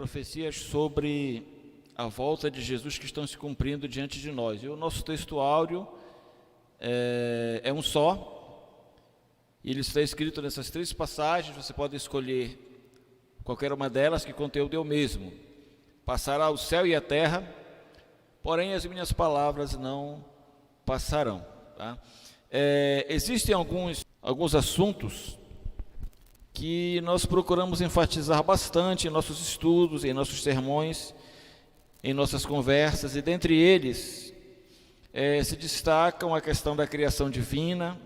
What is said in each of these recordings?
Profecias sobre a volta de Jesus que estão se cumprindo diante de nós. E o nosso texto áureo é um só, e ele está escrito nessas 3 passagens. Você pode escolher qualquer uma delas, que o conteúdo é o mesmo. Passará o céu e a terra, porém as minhas palavras não passarão. Tá? Existem alguns assuntos que nós procuramos enfatizar bastante em nossos estudos, em nossos sermões, em nossas conversas, e dentre eles se destacam a questão da criação divina.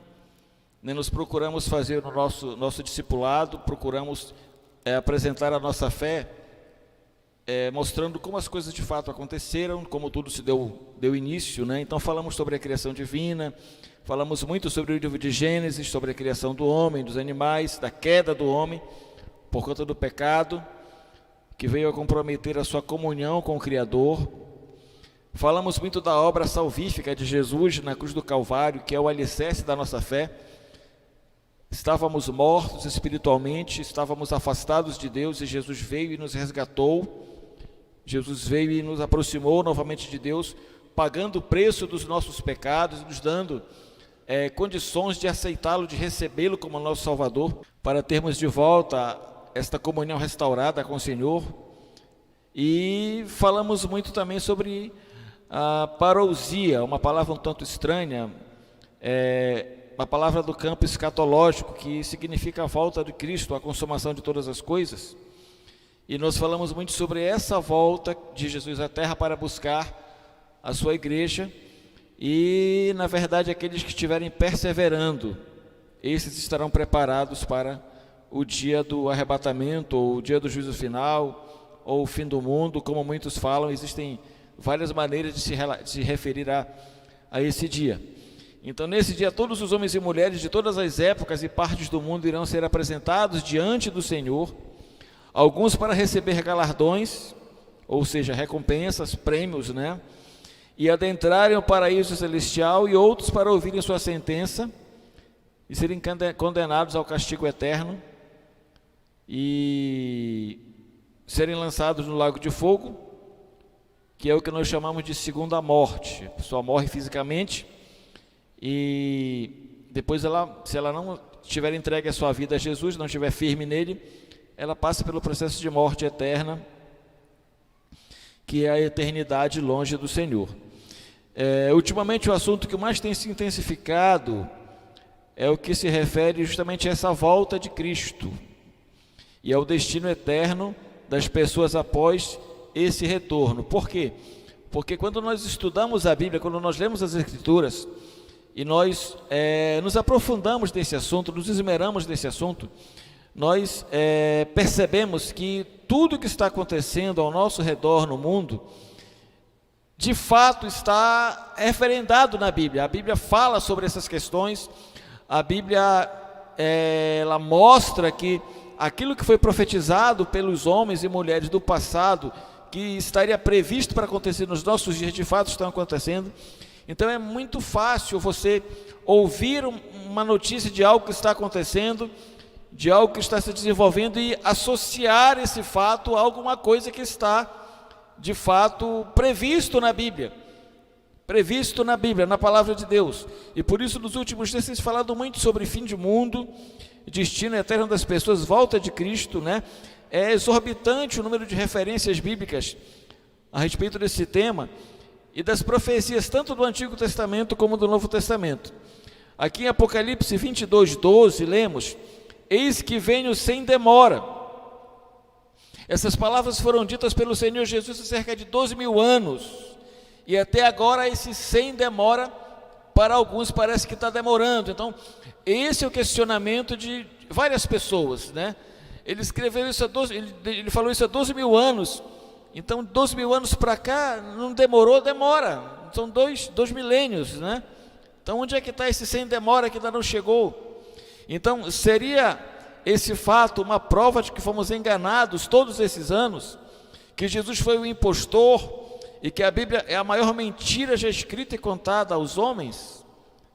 Nós procuramos fazer no nosso discipulado, procuramos apresentar a nossa fé, mostrando como as coisas de fato aconteceram, como tudo se deu início, né? Então falamos sobre a criação divina, falamos muito sobre o livro de Gênesis, sobre a criação do homem, dos animais, da queda do homem, por conta do pecado, que veio a comprometer a sua comunhão com o Criador. Falamos muito da obra salvífica de Jesus na cruz do Calvário, que é o alicerce da nossa fé. Estávamos mortos espiritualmente, estávamos afastados de Deus, e Jesus veio e nos resgatou. Jesus veio e nos aproximou novamente de Deus, pagando o preço dos nossos pecados, nos dando condições de aceitá-lo, de recebê-lo como nosso Salvador, para termos de volta esta comunhão restaurada com o Senhor. E falamos muito também sobre a parousia, uma palavra um tanto estranha, uma palavra do campo escatológico, que significa a volta de Cristo, a consumação de todas as coisas. E nós falamos muito sobre essa volta de Jesus à terra para buscar a sua igreja. E, na verdade, aqueles que estiverem perseverando, esses estarão preparados para o dia do arrebatamento, ou o dia do juízo final, ou o fim do mundo, como muitos falam. Existem várias maneiras de se referir a esse dia. Então, nesse dia, todos os homens e mulheres de todas as épocas e partes do mundo irão ser apresentados diante do Senhor, alguns para receber galardões, ou seja, recompensas, prêmios, né? E adentrarem o paraíso celestial, e outros para ouvirem sua sentença e serem condenados ao castigo eterno e serem lançados no lago de fogo, que é o que nós chamamos de segunda morte. A pessoa morre fisicamente e depois se ela não tiver entregue a sua vida a Jesus, não estiver firme nele, ela passa pelo processo de morte eterna, que é a eternidade longe do Senhor. Ultimamente, o assunto que mais tem se intensificado é o que se refere justamente a essa volta de Cristo e ao destino eterno das pessoas após esse retorno. Por quê? Porque quando nós estudamos a Bíblia, quando nós lemos as Escrituras e nós nos aprofundamos nesse assunto, nos esmeramos nesse assunto, nós percebemos que tudo que está acontecendo ao nosso redor no mundo, de fato está referendado na Bíblia. A Bíblia fala sobre essas questões. A Bíblia ela mostra que aquilo que foi profetizado pelos homens e mulheres do passado, que estaria previsto para acontecer nos nossos dias, de fato estão acontecendo. Então é muito fácil você ouvir uma notícia de algo que está acontecendo, de algo que está se desenvolvendo, e associar esse fato a alguma coisa que está de fato previsto na Bíblia, na palavra de Deus. E por isso, nos últimos dias, tem se falado muito sobre fim de mundo, destino eterno das pessoas, volta de Cristo, né? É exorbitante o número de referências bíblicas a respeito desse tema e das profecias, tanto do Antigo Testamento como do Novo Testamento. Aqui em Apocalipse 22:12, lemos: eis que venho sem demora. Essas palavras foram ditas pelo Senhor Jesus há cerca de 12.000 anos, e até agora esse sem demora, para alguns parece que está demorando. Então, esse é o questionamento de várias pessoas, né? Ele escreveu isso ele falou isso há 12.000 anos, então 12.000 anos para cá, não demorou, demora, são dois milênios, né? Então, onde é que está esse sem demora que ainda não chegou? Então, seria esse fato uma prova de que fomos enganados todos esses anos, que Jesus foi o impostor e que a Bíblia é a maior mentira já escrita e contada aos homens?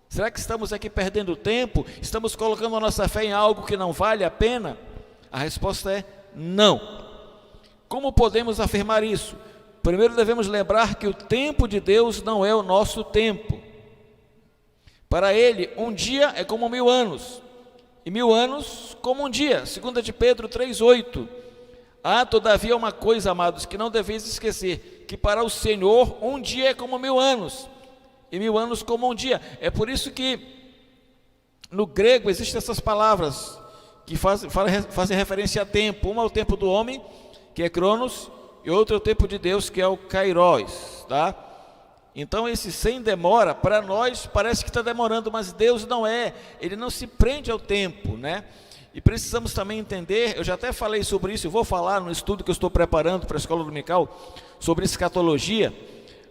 Será que estamos aqui perdendo tempo? Estamos colocando a nossa fé em algo que não vale a pena? A resposta é não. Como podemos afirmar isso? Primeiro devemos lembrar que o tempo de Deus não é o nosso tempo. Para Ele, um dia é como 1000 anos, e 1000 anos como um dia. 2 de Pedro 3,8. Há todavia uma coisa, amados, que não deveis esquecer, que para o Senhor um dia é como 1000 anos, e 1000 anos como um dia. É por isso que no grego existem essas palavras que fazem referência a tempo. Uma é o tempo do homem, que é Cronos, e outro é o tempo de Deus, que é o Kairos, tá? Então esse sem demora, para nós parece que está demorando, mas Deus não é, Ele não se prende ao tempo, né? E precisamos também entender, eu já até falei sobre isso, eu vou falar no estudo que eu estou preparando para a escola dominical, sobre escatologia,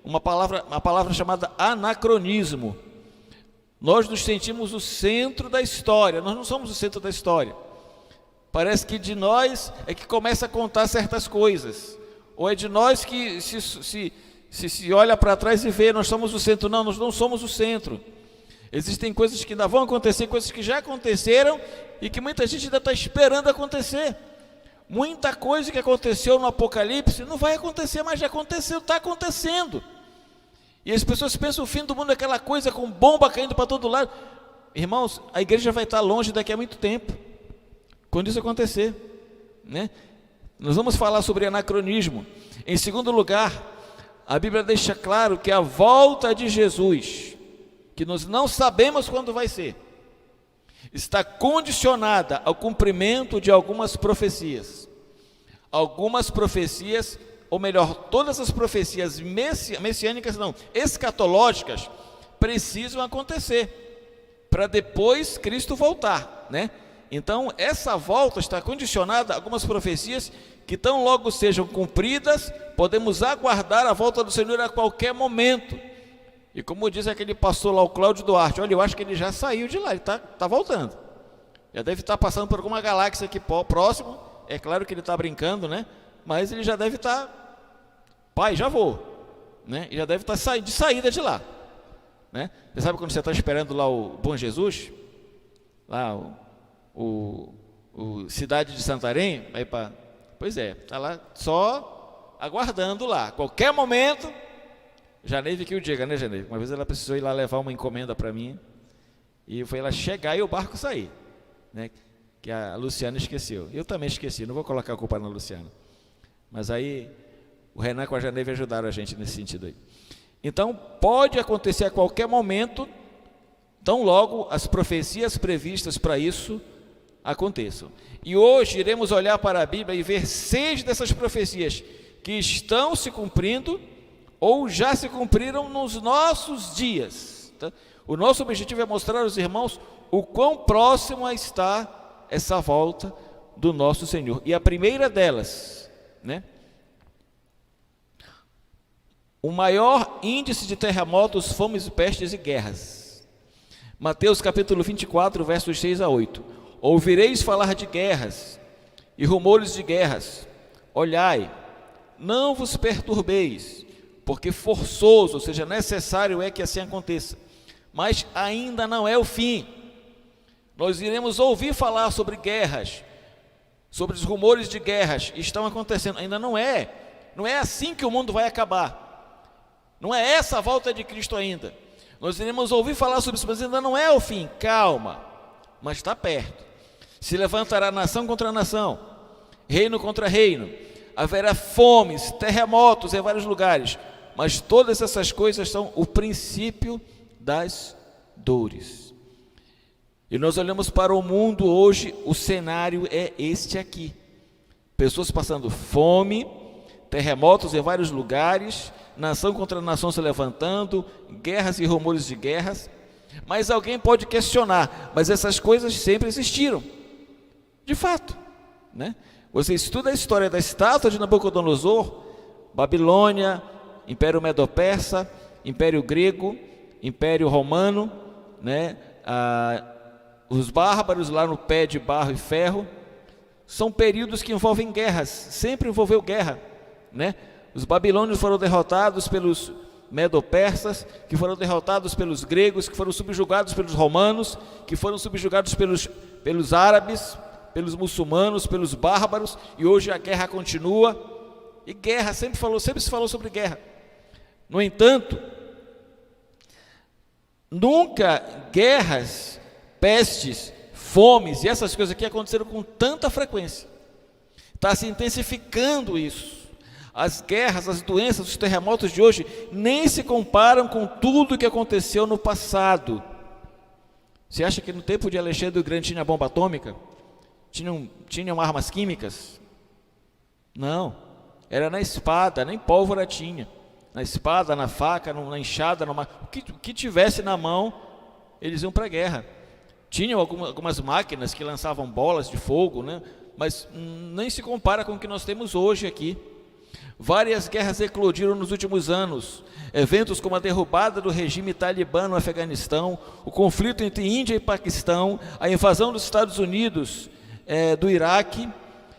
uma palavra chamada anacronismo. Nós nos sentimos o centro da história, nós não somos o centro da história. Parece que de nós é que começa a contar certas coisas, ou é de nós que se olha para trás e vê, nós somos o centro. Não, nós não somos o centro. Existem coisas que ainda vão acontecer, coisas que já aconteceram e que muita gente ainda está esperando acontecer. Muita coisa que aconteceu no Apocalipse não vai acontecer, mas já aconteceu, está acontecendo. E as pessoas pensam o fim do mundo é aquela coisa com bomba caindo para todo lado. Irmãos, a igreja vai estar longe daqui a muito tempo, quando isso acontecer, né? Nós vamos falar sobre anacronismo. Em segundo lugar, a Bíblia deixa claro que a volta de Jesus, que nós não sabemos quando vai ser, está condicionada ao cumprimento de algumas profecias. Algumas profecias, ou melhor, todas as profecias messiânicas, não, escatológicas, precisam acontecer, para depois Cristo voltar, né? Então, essa volta está condicionada a algumas profecias que tão logo sejam cumpridas, podemos aguardar a volta do Senhor a qualquer momento. E como diz aquele pastor lá, o Cláudio Duarte, olha, eu acho que ele já saiu de lá, ele está voltando. Já deve estar passando por alguma galáxia aqui próximo, é claro que ele está brincando, né? Mas ele já deve estar, pai, já vou, né? E já deve estar de saída de lá, né? Você sabe quando você está esperando lá o Bom Jesus, lá o Cidade de Santarém, aí para... Pois é, está lá só aguardando lá. Qualquer momento, Janeive que o diga, né, Janeive? Uma vez ela precisou ir lá levar uma encomenda para mim, e foi ela chegar e o barco sair, né? Que a Luciana esqueceu. Eu também esqueci, não vou colocar a culpa na Luciana. Mas aí, o Renan com a Janeive ajudaram a gente nesse sentido aí. Então, pode acontecer a qualquer momento, tão logo as profecias previstas para isso aconteçam. E hoje iremos olhar para a Bíblia e ver 6 dessas profecias que estão se cumprindo ou já se cumpriram nos nossos dias, tá? O nosso objetivo é mostrar aos irmãos o quão próxima está essa volta do nosso Senhor. E a primeira delas, né? O maior índice de terremotos, fomes, pestes e guerras. Mateus capítulo 24, versos 6 a 8. Ouvireis falar de guerras e rumores de guerras. Olhai, não vos perturbeis, porque forçoso, ou seja, necessário é que assim aconteça. Mas ainda não é o fim. Nós iremos ouvir falar sobre guerras, sobre os rumores de guerras, estão acontecendo. Ainda não é assim que o mundo vai acabar. Não é essa a volta de Cristo ainda. Nós iremos ouvir falar sobre isso, mas ainda não é o fim. Calma, mas está perto. Se levantará nação contra nação, reino contra reino, haverá fomes, terremotos em vários lugares, mas todas essas coisas são o princípio das dores. E nós olhamos para o mundo hoje, o cenário é este aqui: pessoas passando fome, terremotos em vários lugares, nação contra nação se levantando, guerras e rumores de guerras. Mas alguém pode questionar, mas essas coisas sempre existiram, de fato, né? Você estuda a história da estátua de Nabucodonosor, Babilônia, Império Medo-Persa, Império Grego, Império Romano, né? Os bárbaros lá no pé de barro e ferro. São períodos que envolvem guerras, sempre envolveu guerra, né? Os babilônios foram derrotados pelos medo-persas, que foram derrotados pelos gregos, que foram subjugados pelos romanos, que foram subjugados pelos árabes, pelos muçulmanos, pelos bárbaros, e hoje a guerra continua, E guerra, sempre se falou sobre guerra. No entanto, nunca guerras, pestes, fomes e essas coisas aqui aconteceram com tanta frequência. Está se intensificando isso. As guerras, as doenças, os terremotos de hoje nem se comparam com tudo que aconteceu no passado. Você acha que no tempo de Alexandre o Grande tinha bomba atômica? Tinham armas químicas? Não, era na espada, nem pólvora tinha. Na espada, na faca, na enxada, o que tivesse na mão, eles iam para a guerra. Tinham algumas máquinas que lançavam bolas de fogo, né? Mas nem se compara com o que nós temos hoje aqui. Várias guerras eclodiram nos últimos anos. Eventos como a derrubada do regime talibã no Afeganistão, o conflito entre Índia e Paquistão, a invasão dos Estados Unidos, do Iraque,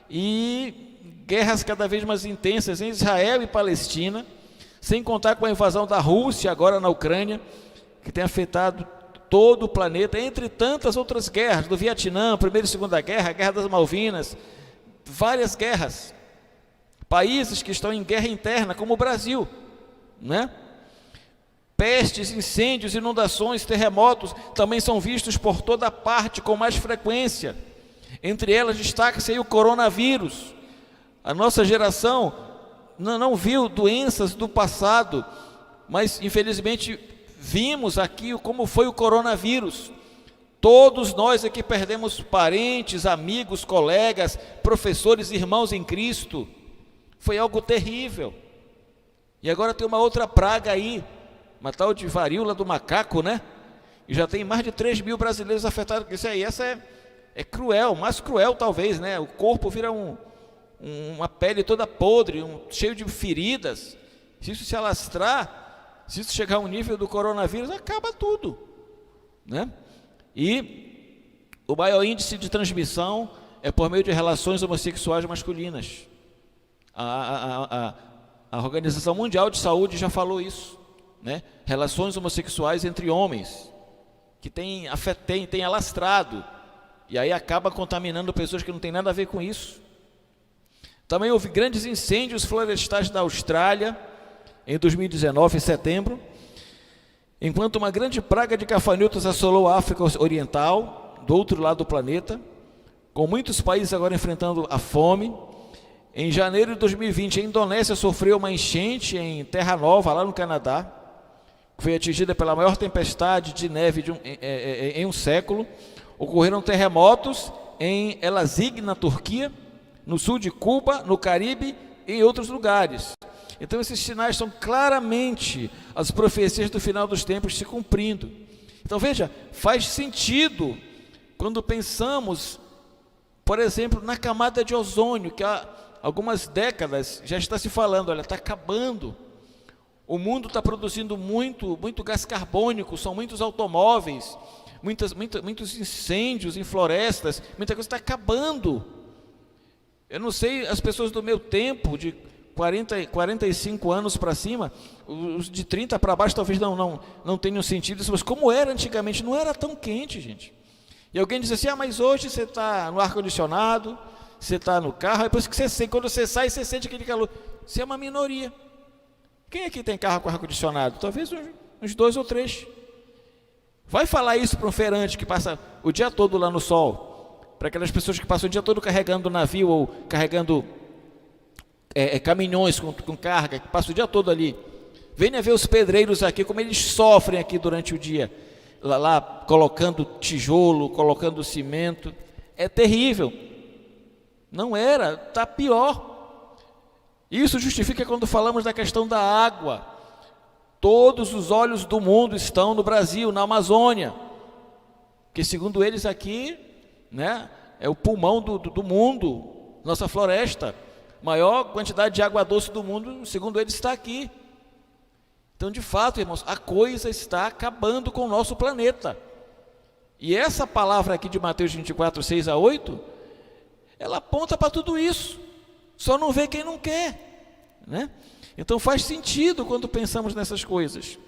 e guerras cada vez mais intensas em Israel e Palestina, sem contar com a invasão da Rússia agora na Ucrânia, que tem afetado todo o planeta, entre tantas outras guerras, do Vietnã, Primeira e Segunda Guerra, a Guerra das Malvinas, várias guerras. Países que estão em guerra interna, como o Brasil, né? Pestes, incêndios, inundações, terremotos também são vistos por toda parte com mais frequência. Entre elas destaca-se aí o coronavírus. A nossa geração não viu doenças do passado, mas infelizmente vimos aqui como foi o coronavírus. Todos nós aqui perdemos parentes, amigos, colegas, professores, irmãos em Cristo. Foi algo terrível. E agora tem uma outra praga aí, uma tal de varíola do macaco, né? E já tem mais de 3 mil brasileiros afetados com isso aí. Essa é cruel, mais cruel talvez, né? O corpo vira uma pele toda podre, cheio de feridas. Se isso se alastrar, se isso chegar ao nível do coronavírus, acaba tudo, né? E o maior índice de transmissão é por meio de relações homossexuais masculinas. A Organização Mundial de Saúde já falou isso, né? Relações homossexuais entre homens, que tem alastrado, e aí acaba contaminando pessoas que não têm nada a ver com isso. Também houve grandes incêndios florestais na Austrália, em 2019, em setembro, enquanto uma grande praga de gafanhotos assolou a África Oriental, do outro lado do planeta, com muitos países agora enfrentando a fome. Em janeiro de 2020, a Indonésia sofreu uma enchente em Terra Nova, lá no Canadá, que foi atingida pela maior tempestade de neve em um século. Ocorreram terremotos em Elazig, na Turquia, no sul de Cuba, no Caribe e em outros lugares. Então esses sinais são claramente as profecias do final dos tempos se cumprindo. Então veja, faz sentido quando pensamos, por exemplo, na camada de ozônio, que há algumas décadas já está se falando, olha, está acabando. O mundo está produzindo muito gás carbônico, são muitos automóveis, muitos incêndios em florestas, muita coisa está acabando. Eu não sei, as pessoas do meu tempo, de 45 anos para cima, os de 30 para baixo talvez não tenham sentido isso, mas como era antigamente, não era tão quente, gente. E alguém diz assim, mas hoje você está no ar-condicionado, você está no carro, depois que você sente, quando você sai, você sente aquele calor. Você é uma minoria. Quem aqui tem carro com ar-condicionado? Talvez uns 2 ou 3. Vai falar isso para um feirante que passa o dia todo lá no sol, para aquelas pessoas que passam o dia todo carregando navio ou carregando caminhões com carga, que passam o dia todo ali. Venha ver os pedreiros aqui, como eles sofrem aqui durante o dia, lá colocando tijolo, colocando cimento. É terrível. Não era, está pior. Isso justifica quando falamos da questão da água. Todos os olhos do mundo estão no Brasil, na Amazônia, que segundo eles aqui, né, é o pulmão do mundo, nossa floresta. Maior quantidade de água doce do mundo, segundo eles, está aqui. Então, de fato, irmãos, a coisa está acabando com o nosso planeta. E essa palavra aqui de Mateus 24, 6 a 8, ela aponta para tudo isso. Só não vê quem não quer, né? Então faz sentido quando pensamos nessas coisas.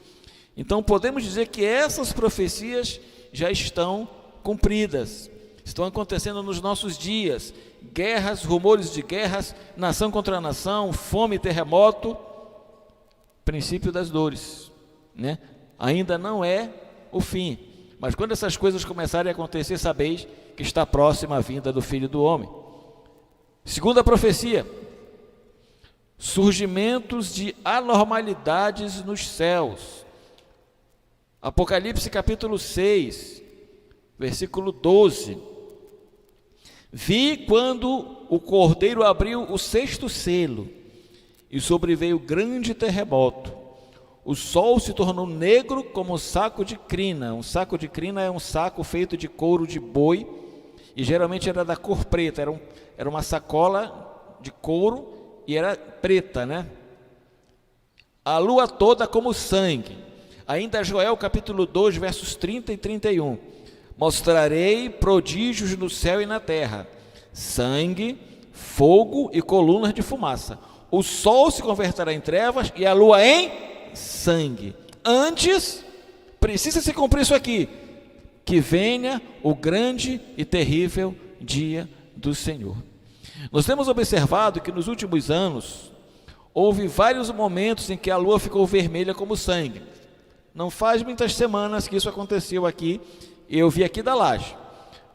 Então podemos dizer que essas profecias já estão cumpridas. Estão acontecendo nos nossos dias, guerras, rumores de guerras, nação contra nação, fome, terremoto, princípio das dores, né? Ainda não é o fim, mas quando essas coisas começarem a acontecer, sabeis que está próxima a vinda do Filho do Homem. Segunda profecia, surgimentos de anormalidades nos céus. Apocalipse capítulo 6, versículo 12. Vi quando o Cordeiro abriu o 6º selo, e sobreveio grande terremoto. O sol se tornou negro como um saco de crina. Um saco de crina é um saco feito de couro de boi, e geralmente era da cor preta, era uma sacola de couro e era preta, né? A lua toda como sangue. Ainda Joel capítulo 2, versos 30 e 31. Mostrarei prodígios no céu e na terra, sangue, fogo e colunas de fumaça. O sol se converterá em trevas e a lua em sangue. Antes, precisa se cumprir isso aqui, que venha o grande e terrível dia do Senhor. Nós temos observado que nos últimos anos houve vários momentos em que a lua ficou vermelha como sangue. Não faz muitas semanas que isso aconteceu aqui, e eu vi aqui da laje.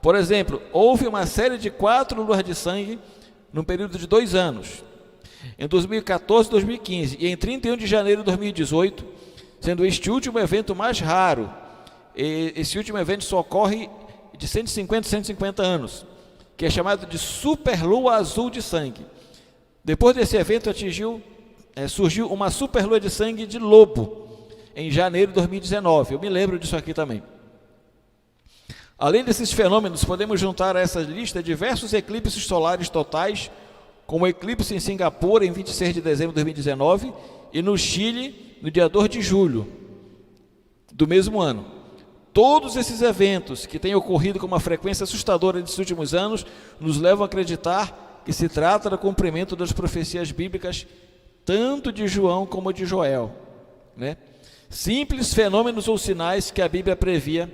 Por exemplo, houve uma série de 4 luas de sangue num período de 2 anos, em 2014 e 2015, e em 31 de janeiro de 2018, sendo este último evento mais raro. Esse último evento só ocorre de 150 a 150 anos, que é chamado de superlua azul de sangue. Depois desse evento surgiu uma superlua de sangue de lobo, em janeiro de 2019, eu me lembro disso aqui também. Além desses fenômenos, podemos juntar a essa lista diversos eclipses solares totais, como o eclipse em Singapura, em 26 de dezembro de 2019, e no Chile, no dia 2 de julho do mesmo ano. Todos esses eventos, que têm ocorrido com uma frequência assustadora nesses últimos anos, nos levam a acreditar que se trata do cumprimento das profecias bíblicas, tanto de João como de Joel, né? Simples fenômenos ou sinais que a Bíblia previa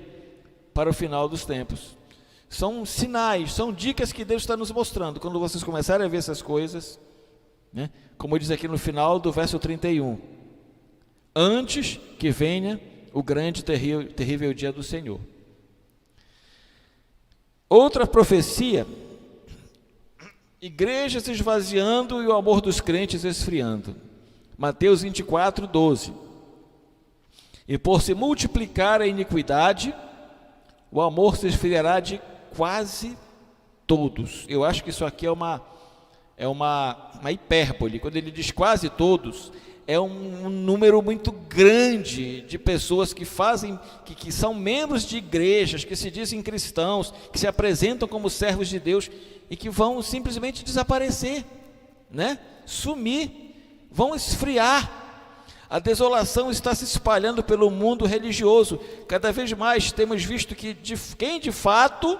para o final dos tempos. São sinais, são dicas que Deus está nos mostrando. Quando vocês começarem a ver essas coisas, né? Como diz aqui no final do verso 31, antes que venha o grande e terrível dia do Senhor. Outra profecia, igrejas esvaziando e o amor dos crentes esfriando. Mateus 24, 12. E por se multiplicar a iniquidade, o amor se esfriará de quase todos. Eu acho que isso aqui é uma hipérbole. Quando ele diz quase todos, é um número muito grande de pessoas que são membros de igrejas, que se dizem cristãos, que se apresentam como servos de Deus e que vão simplesmente desaparecer, né? Sumir, vão esfriar. A desolação está se espalhando pelo mundo religioso. Cada vez mais temos visto que quem de fato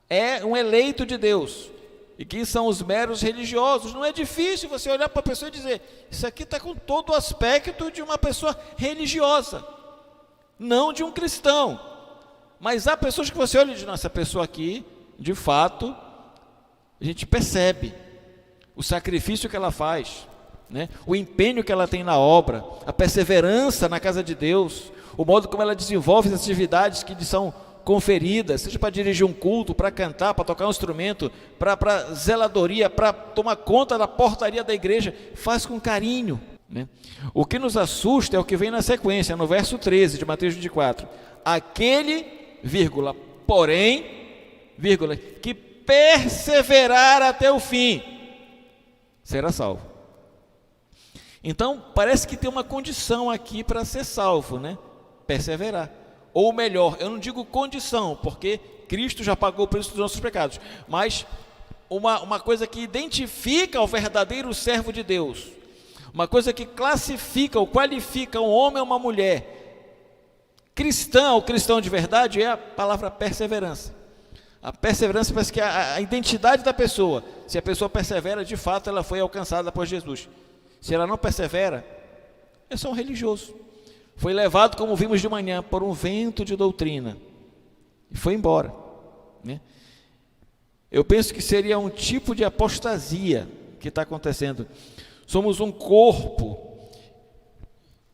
é um eleito de Deus e quem são os meros religiosos. Não é difícil você olhar para a pessoa e dizer: isso aqui está com todo o aspecto de uma pessoa religiosa, não de um cristão. Mas há pessoas que você olha e diz: nossa, essa pessoa aqui, de fato, a gente percebe o sacrifício que ela faz, né? O empenho que ela tem na obra, a perseverança na casa de Deus, o modo como ela desenvolve as atividades que lhe são conferidas, seja para dirigir um culto, para cantar, para tocar um instrumento, para zeladoria, para tomar conta da portaria da igreja, faz com carinho, né? O que nos assusta é o que vem na sequência, no verso 13 de Mateus 24. Aquele, porém, que perseverar até o fim, será salvo. Então, parece que tem uma condição aqui para ser salvo, né? Perseverar. Ou melhor, eu não digo condição, porque Cristo já pagou o preço dos nossos pecados, mas uma coisa que identifica o verdadeiro servo de Deus, uma coisa que classifica ou qualifica um homem ou uma mulher cristão ou cristão de verdade, é a palavra perseverança. A perseverança parece que é a identidade da pessoa. Se a pessoa persevera, de fato ela foi alcançada por Jesus. Se ela não persevera, é só um religioso. Foi levado, como vimos de manhã, por um vento de doutrina e foi embora. né? Eu penso que seria um tipo de apostasia que está acontecendo. Somos um corpo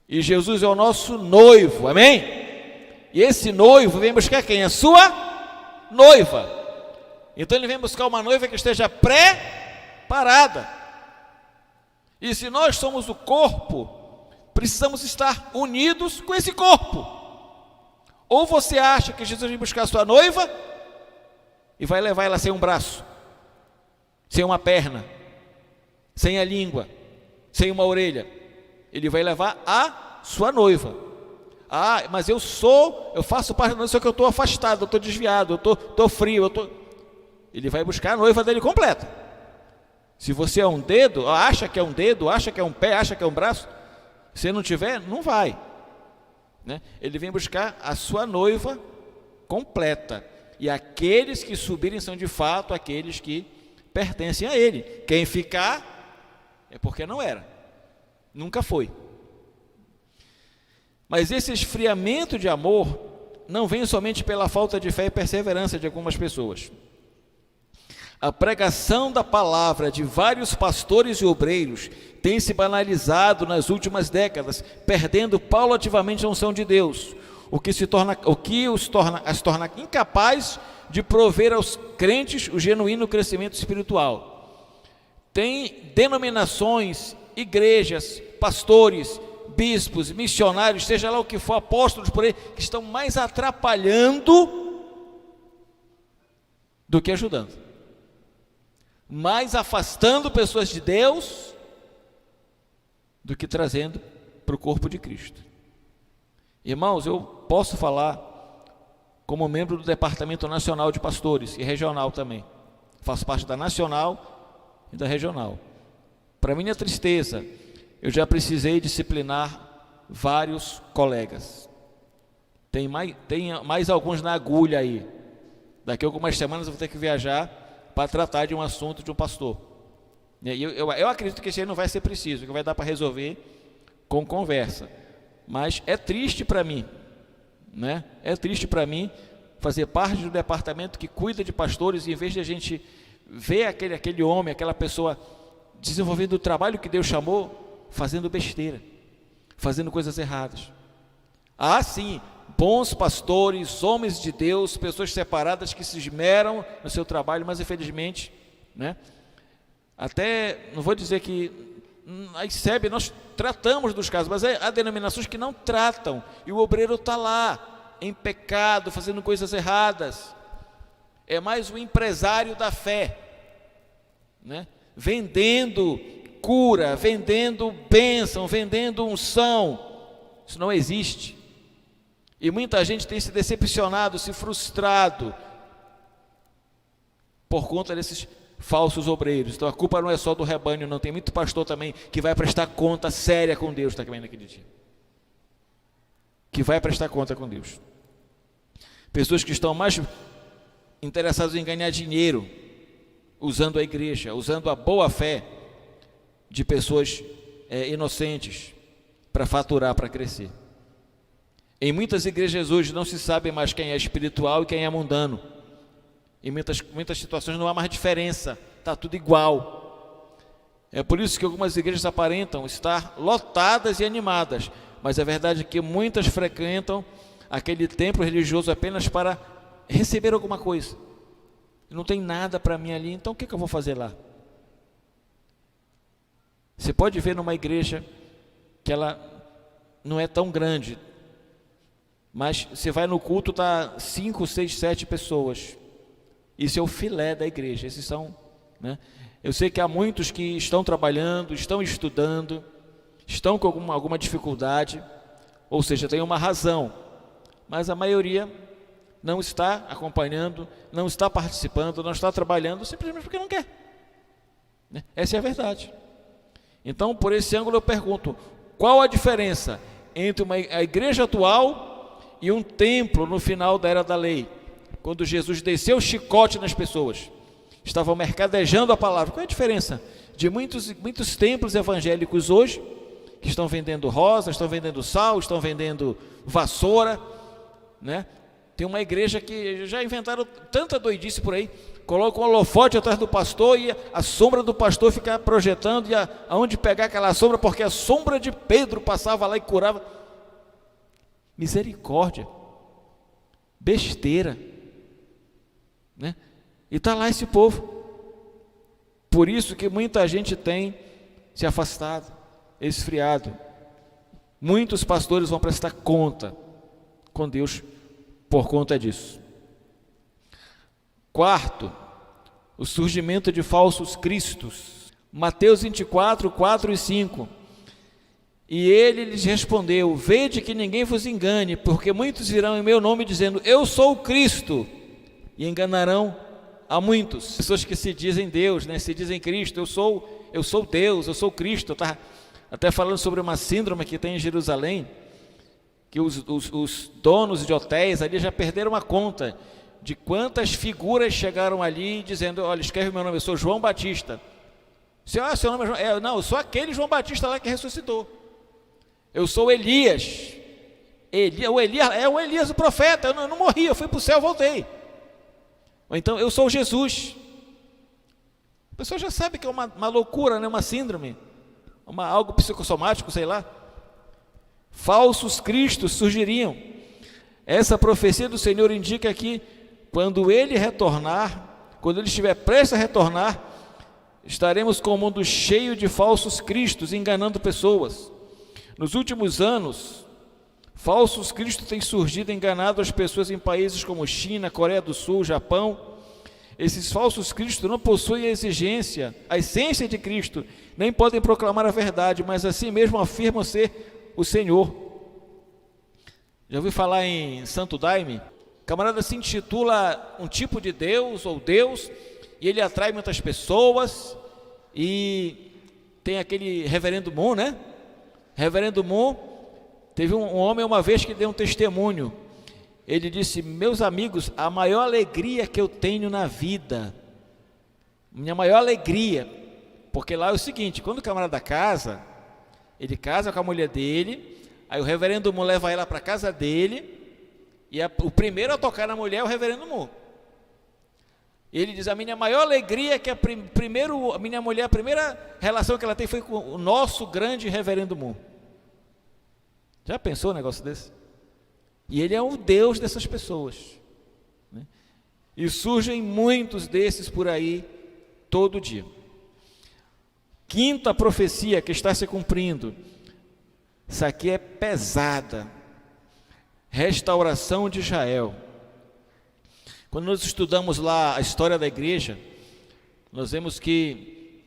e Jesus é o nosso noivo, amém? E esse noivo vem buscar quem? A sua noiva. Então ele vem buscar uma noiva que esteja preparada. E se nós somos o corpo, precisamos estar unidos com esse corpo. Ou você acha que Jesus vem buscar a sua noiva e vai levar ela sem um braço, sem uma perna, sem a língua, sem uma orelha. Ele vai levar a sua noiva. Ah, mas eu faço parte da noiva, só que eu estou afastado, eu estou desviado, eu estou frio, Ele vai buscar a noiva dele completa. Se você é um dedo, acha que é um dedo, acha que é um pé, acha que é um braço, se não tiver, não vai, né? Ele vem buscar a sua noiva completa. E aqueles que subirem são de fato aqueles que pertencem a ele. Quem ficar é porque não era, nunca foi. Mas esse esfriamento de amor não vem somente pela falta de fé e perseverança de algumas pessoas. A pregação da palavra de vários pastores e obreiros tem se banalizado nas últimas décadas, perdendo paulativamente a unção de Deus, o que as torna incapazes de prover aos crentes o genuíno crescimento espiritual. Tem denominações, igrejas, pastores, bispos, missionários, seja lá o que for, apóstolos por aí, que estão mais atrapalhando do que ajudando, mais afastando pessoas de Deus do que trazendo para o corpo de Cristo. Irmãos, eu posso falar como membro do Departamento Nacional de Pastores e regional também. Faço parte da nacional e da regional. Para minha tristeza, eu já precisei disciplinar vários colegas. Tem mais alguns na agulha aí. Daqui a algumas semanas eu vou ter que viajar para tratar de um assunto de um pastor. Eu acredito que isso aí não vai ser preciso, que vai dar para resolver com conversa. Mas é triste para mim, né? É triste para mim fazer parte do departamento que cuida de pastores, e em vez de a gente ver aquele homem, aquela pessoa desenvolvendo o trabalho que Deus chamou, fazendo besteira, fazendo coisas erradas. Ah, sim, bons pastores, homens de Deus, pessoas separadas que se esmeram no seu trabalho, mas infelizmente, né? Até, não vou dizer que a ICEB nós tratamos dos casos, mas há denominações que não tratam, e o obreiro está lá, em pecado, fazendo coisas erradas. É mais um empresário da fé, né? Vendendo cura, vendendo bênção, vendendo unção. Isso não existe. E muita gente tem se decepcionado, se frustrado por conta desses falsos obreiros. Então a culpa não é só do rebanho, não. Tem muito pastor também que vai prestar conta séria com Deus, está também naquele dia, que vai prestar conta com Deus. Pessoas que estão mais interessadas em ganhar dinheiro, usando a igreja, usando a boa fé de pessoas inocentes para faturar, para crescer. Em muitas igrejas hoje não se sabe mais quem é espiritual e quem é mundano. Em muitas situações não há mais diferença, está tudo igual. É por isso que algumas igrejas aparentam estar lotadas e animadas, mas a verdade é que muitas frequentam aquele templo religioso apenas para receber alguma coisa. Não tem nada para mim ali, então o que eu vou fazer lá? Você pode ver numa igreja que ela não é tão grande, mas você vai no culto, está 5, 6, 7 pessoas. Isso é o filé da igreja. Esses são, né? Eu sei que há muitos que estão trabalhando, estão estudando, estão com alguma dificuldade, ou seja, tem uma razão, mas a maioria não está acompanhando, não está participando, não está trabalhando, simplesmente porque não quer, né? Essa é a verdade. Então, por esse ângulo eu pergunto, qual a diferença entre a igreja atual e um templo no final da era da lei, quando Jesus desceu o chicote nas pessoas, estavam mercadejando a palavra? Qual é a diferença de muitos templos evangélicos hoje, que estão vendendo rosa, estão vendendo sal, estão vendendo vassoura, né? Tem uma igreja que já inventaram tanta doidice por aí, colocam um holofote atrás do pastor e a sombra do pastor fica projetando, e aonde pegar aquela sombra, porque a sombra de Pedro passava lá e curava. Misericórdia, besteira, né? E está lá esse povo. Por isso que muita gente tem se afastado, esfriado. Muitos pastores vão prestar conta com Deus por conta disso. Quarto, o surgimento de falsos cristos. Mateus 24, 4 e 5. E ele lhes respondeu: vede que ninguém vos engane, porque muitos virão em meu nome dizendo, eu sou o Cristo, e enganarão a muitos. Pessoas que se dizem Deus, né? Se dizem Cristo, eu sou Deus, eu sou Cristo. Tá até falando sobre uma síndrome que tem em Jerusalém, que os donos de hotéis ali já perderam a conta de quantas figuras chegaram ali dizendo, olha, escreve meu nome, eu sou João Batista. Seu nome é João? Não, eu sou aquele João Batista lá que ressuscitou. Eu sou Elias. O Elias o profeta, eu não morri, eu fui para o céu, voltei. Ou então, eu sou Jesus. A pessoa já sabe que é uma loucura, né? Uma síndrome, algo psicossomático, sei lá. Falsos cristos surgiriam. Essa profecia do Senhor indica que quando Ele retornar, quando Ele estiver prestes a retornar, estaremos com o mundo cheio de falsos cristos, enganando pessoas. Nos últimos anos, falsos cristos têm surgido, enganado as pessoas em países como China, Coreia do Sul, Japão. Esses falsos cristos não possuem a essência de Cristo, nem podem proclamar a verdade, mas assim mesmo afirmam ser o Senhor. Já ouviu falar em Santo Daime? O camarada se intitula um tipo de Deus ou Deus, e ele atrai muitas pessoas, e tem aquele reverendo Moon, né? Reverendo Moon, teve um homem uma vez que deu um testemunho. Ele disse, meus amigos, a maior alegria que eu tenho na vida, minha maior alegria, porque lá é o seguinte, quando o camarada casa, ele casa com a mulher dele, aí o reverendo Moon leva ela para a casa dele, e o primeiro a tocar na mulher é o reverendo Moon. Ele diz, a minha maior alegria é que a primeira relação que ela tem foi com o nosso grande reverendo Moon. Já pensou um negócio desse? E ele é o Deus dessas pessoas, né? E surgem muitos desses por aí, todo dia. Quinta profecia que está se cumprindo. Isso aqui é pesada. Restauração de Israel. Quando nós estudamos lá a história da igreja, nós vemos que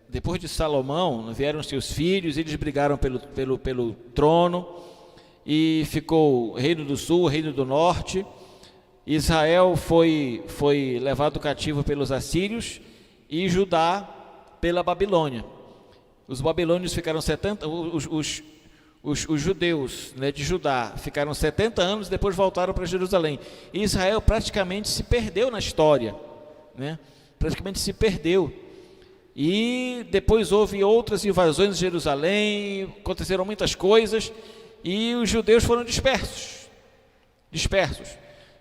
depois de Salomão vieram seus filhos, eles brigaram pelo trono, e ficou o reino do sul, o reino do norte. Israel foi levado cativo pelos assírios e Judá pela Babilônia. Os babilônios ficaram 70, os judeus, né, de Judá ficaram 70 anos, depois voltaram para Jerusalém. E Israel praticamente se perdeu na história, né? Praticamente se perdeu. E depois houve outras invasões de Jerusalém, aconteceram muitas coisas, e os judeus foram dispersos.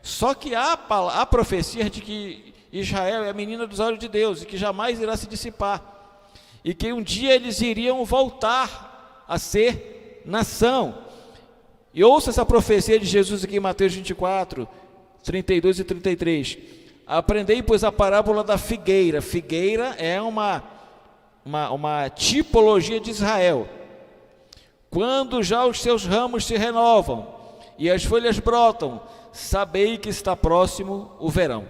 Só que há profecia de que Israel é a menina dos olhos de Deus, e que jamais irá se dissipar, e que um dia eles iriam voltar a ser nação. E ouça essa profecia de Jesus aqui em Mateus 24, 32 e 33. Aprendei, pois, a parábola da figueira. Figueira é uma tipologia de Israel. Quando já os seus ramos se renovam e as folhas brotam, sabei que está próximo o verão.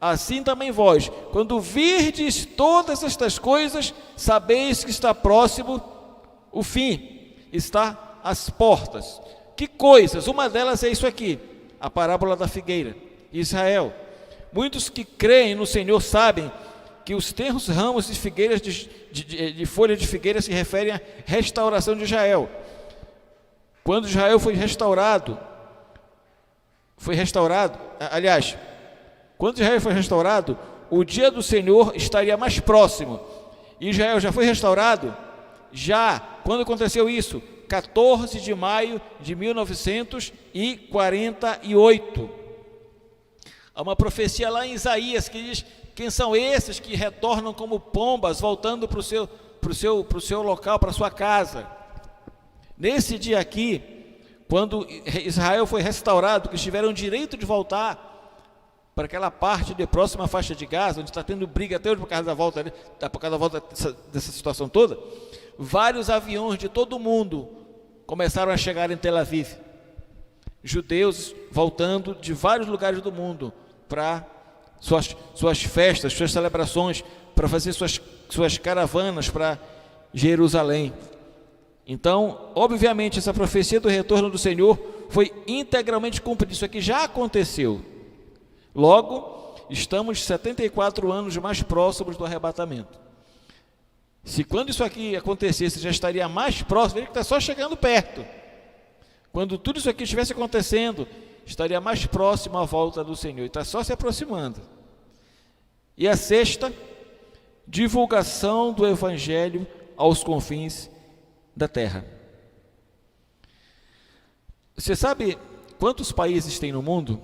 Assim também vós, quando virdes todas estas coisas, sabeis que está próximo o fim, está às portas. Que coisas? Uma delas é isso aqui, a parábola da figueira. Israel. Muitos que creem no Senhor sabem que os tenros ramos de figueiras, de folha de figueira, se referem à restauração de Israel. Quando Israel foi restaurado, quando Israel foi restaurado, o dia do Senhor estaria mais próximo. Israel já foi restaurado? Já. Quando aconteceu isso? 14 de maio de 1948. Há uma profecia lá em Isaías que diz: quem são esses que retornam como pombas, voltando para o seu local, para a sua casa? Nesse dia aqui, quando Israel foi restaurado, que eles tiveram o direito de voltar para aquela parte de próxima à faixa de Gaza, onde está tendo briga até hoje por causa da volta, né? Por causa da volta dessa situação toda, vários aviões de todo o mundo começaram a chegar em Tel Aviv. Judeus voltando de vários lugares do mundo para suas festas, suas celebrações, para fazer suas caravanas para Jerusalém. Então, obviamente, essa profecia do retorno do Senhor foi integralmente cumprida. Isso aqui já aconteceu. Logo, estamos 74 anos mais próximos do arrebatamento. Se quando isso aqui acontecesse, já estaria mais próximo, ele está só chegando perto. Quando tudo isso aqui estivesse acontecendo, estaria mais próximo à volta do Senhor. E está só se aproximando. E a sexta, divulgação do Evangelho aos confins da terra. Você sabe quantos países tem no mundo?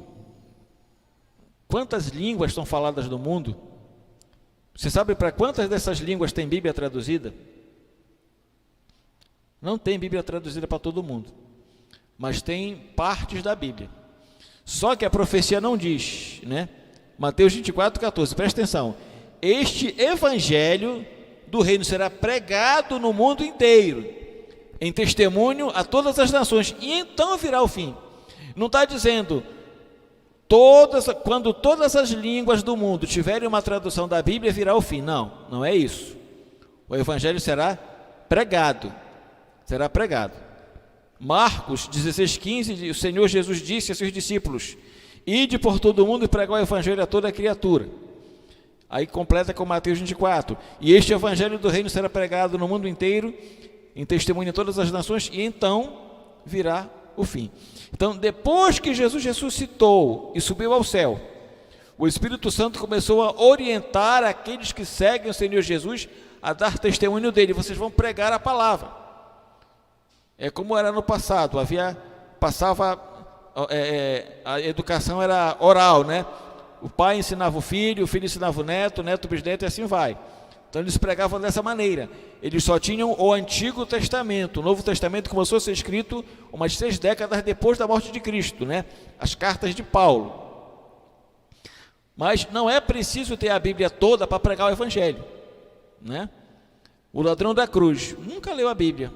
Quantas línguas são faladas no mundo? Você sabe para quantas dessas línguas tem Bíblia traduzida? Não tem Bíblia traduzida para todo mundo, mas tem partes da Bíblia. Só que a profecia não diz, né? Mateus 24:14, presta atenção. Este evangelho do reino será pregado no mundo inteiro, em testemunho a todas as nações, e então virá o fim. Não está dizendo quando todas as línguas do mundo tiverem uma tradução da Bíblia, virá o fim. Não, não é isso. O evangelho será pregado. Será pregado. Marcos 16:15, o Senhor Jesus disse a seus discípulos: ide por todo o mundo e pregar o evangelho a toda criatura. Aí completa com Mateus 24: e este evangelho do reino será pregado no mundo inteiro, em testemunho a todas as nações, e então virá o fim. Então, depois que Jesus ressuscitou e subiu ao céu, o Espírito Santo começou a orientar aqueles que seguem o Senhor Jesus a dar testemunho dele. Vocês vão pregar a palavra. É como era no passado, a educação era oral, né? O pai ensinava o filho ensinava o neto bisneto, e assim vai. Então eles pregavam dessa maneira. Eles só tinham o Antigo Testamento. O Novo Testamento começou a ser escrito umas 6 décadas depois da morte de Cristo, né? As cartas de Paulo. Mas não é preciso ter a Bíblia toda para pregar o Evangelho, né? O ladrão da cruz nunca leu a Bíblia,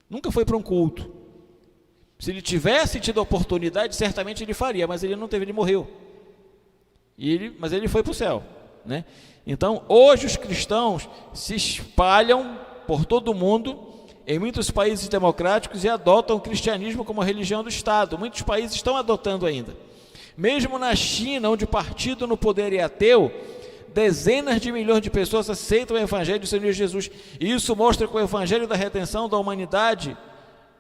nunca foi para um culto. Se ele tivesse tido a oportunidade, certamente ele faria, mas ele não teve, ele morreu. Mas ele foi para o céu, né? Então, hoje os cristãos se espalham por todo o mundo, em muitos países democráticos, e adotam o cristianismo como a religião do Estado. Muitos países estão adotando ainda. Mesmo na China, onde o partido no poder é ateu, dezenas de milhões de pessoas aceitam o evangelho do Senhor Jesus. E isso mostra que o evangelho da redenção da humanidade,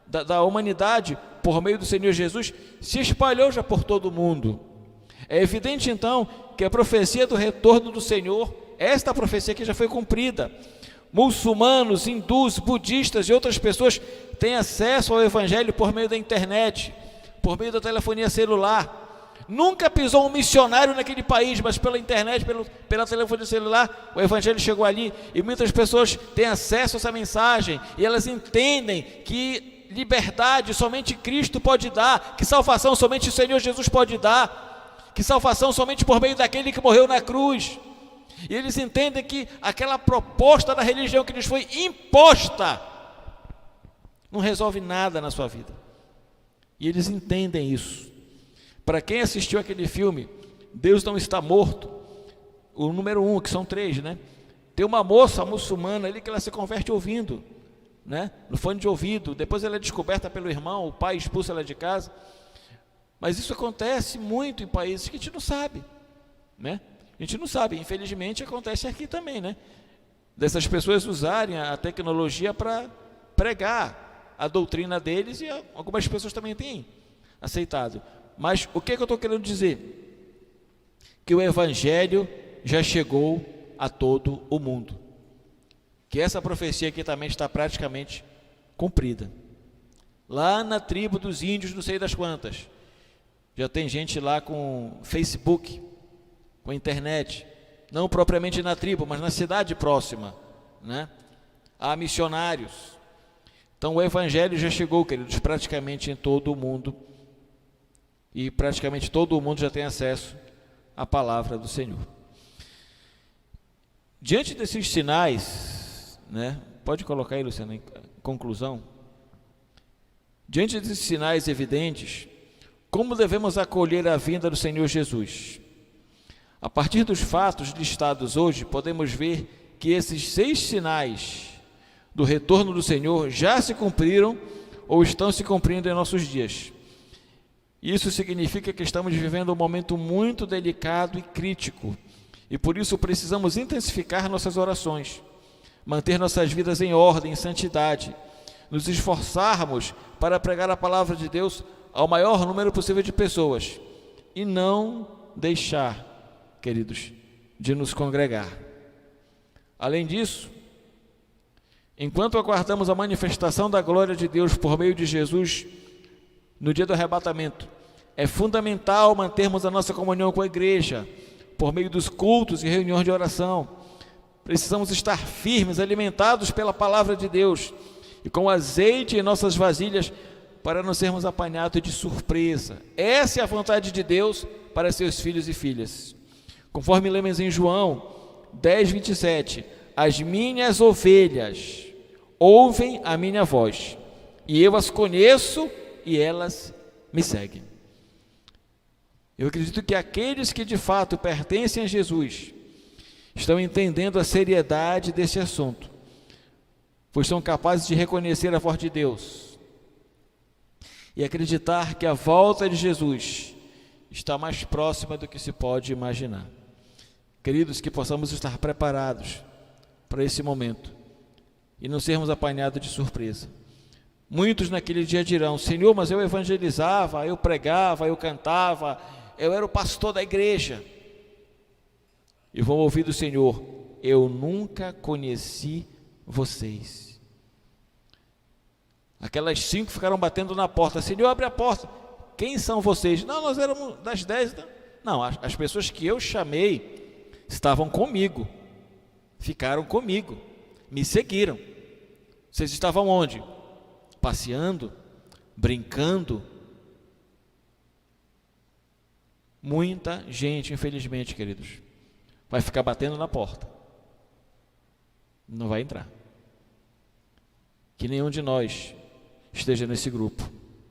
da humanidade, por meio do Senhor Jesus, se espalhou já por todo o mundo. É evidente, então, que a profecia do retorno do Senhor, esta profecia aqui já foi cumprida. Muçulmanos, hindus, budistas e outras pessoas têm acesso ao evangelho por meio da internet, por meio da telefonia celular. Nunca pisou um missionário naquele país, mas pela internet, pela telefonia celular, o evangelho chegou ali, e muitas pessoas têm acesso a essa mensagem, e elas entendem que liberdade somente Cristo pode dar, que salvação somente o Senhor Jesus pode dar, que salvação somente por meio daquele que morreu na cruz. E eles entendem que aquela proposta da religião que lhes foi imposta não resolve nada na sua vida. E eles entendem isso. Para quem assistiu aquele filme, Deus Não Está Morto, o número 1, que são 3, né? Tem uma moça muçulmana ali que ela se converte ouvindo, né? No fone de ouvido. Depois ela é descoberta pelo irmão, o pai expulsa ela de casa. Mas isso acontece muito em países que a gente não sabe, né? A gente não sabe, infelizmente acontece aqui também, né? Dessas pessoas usarem a tecnologia para pregar a doutrina deles, e algumas pessoas também têm aceitado. Mas o que eu estou querendo dizer? Que o evangelho já chegou a todo o mundo. Que essa profecia aqui também está praticamente cumprida. Lá na tribo dos índios, não sei das quantas, já tem gente lá com Facebook, com internet, não propriamente na tribo, mas na cidade próxima, né? Há missionários. Então o evangelho já chegou, queridos, praticamente em todo o mundo, e praticamente todo mundo já tem acesso à palavra do Senhor. Diante desses sinais, né? Pode colocar aí, Luciano, em conclusão. Diante desses sinais evidentes, como devemos acolher a vinda do Senhor Jesus? A partir dos fatos listados hoje, podemos ver que esses 6 sinais do retorno do Senhor já se cumpriram ou estão se cumprindo em nossos dias. Isso significa que estamos vivendo um momento muito delicado e crítico, e por isso precisamos intensificar nossas orações, manter nossas vidas em ordem, em santidade, nos esforçarmos para pregar a palavra de Deus ao maior número possível de pessoas e não deixar, queridos, de nos congregar. Além disso, enquanto aguardamos a manifestação da glória de Deus por meio de Jesus no dia do arrebatamento, é fundamental mantermos a nossa comunhão com a igreja por meio dos cultos e reuniões de oração. Precisamos estar firmes, alimentados pela palavra de Deus e com azeite em nossas vasilhas para não sermos apanhados de surpresa. Essa é a vontade de Deus para seus filhos e filhas. Conforme lemos em João 10:27, as minhas ovelhas ouvem a minha voz, e eu as conheço e elas me seguem. Eu acredito que aqueles que de fato pertencem a Jesus estão entendendo a seriedade desse assunto, pois são capazes de reconhecer a voz de Deus e acreditar que a volta de Jesus está mais próxima do que se pode imaginar. Queridos, que possamos estar preparados para esse momento e não sermos apanhados de surpresa. Muitos naquele dia dirão: Senhor, mas eu evangelizava, eu pregava, eu cantava, eu era o pastor da igreja. E vão ouvir do Senhor: eu nunca conheci vocês. Aquelas 5 ficaram batendo na porta: Senhor, abre a porta. Quem são vocês? Não, nós éramos das 10. Não, as pessoas que eu chamei estavam comigo, ficaram comigo, me seguiram. Vocês estavam onde? Passeando, brincando. Muita gente, infelizmente, queridos, vai ficar batendo na porta, não vai entrar. Que nenhum de nós esteja nesse grupo.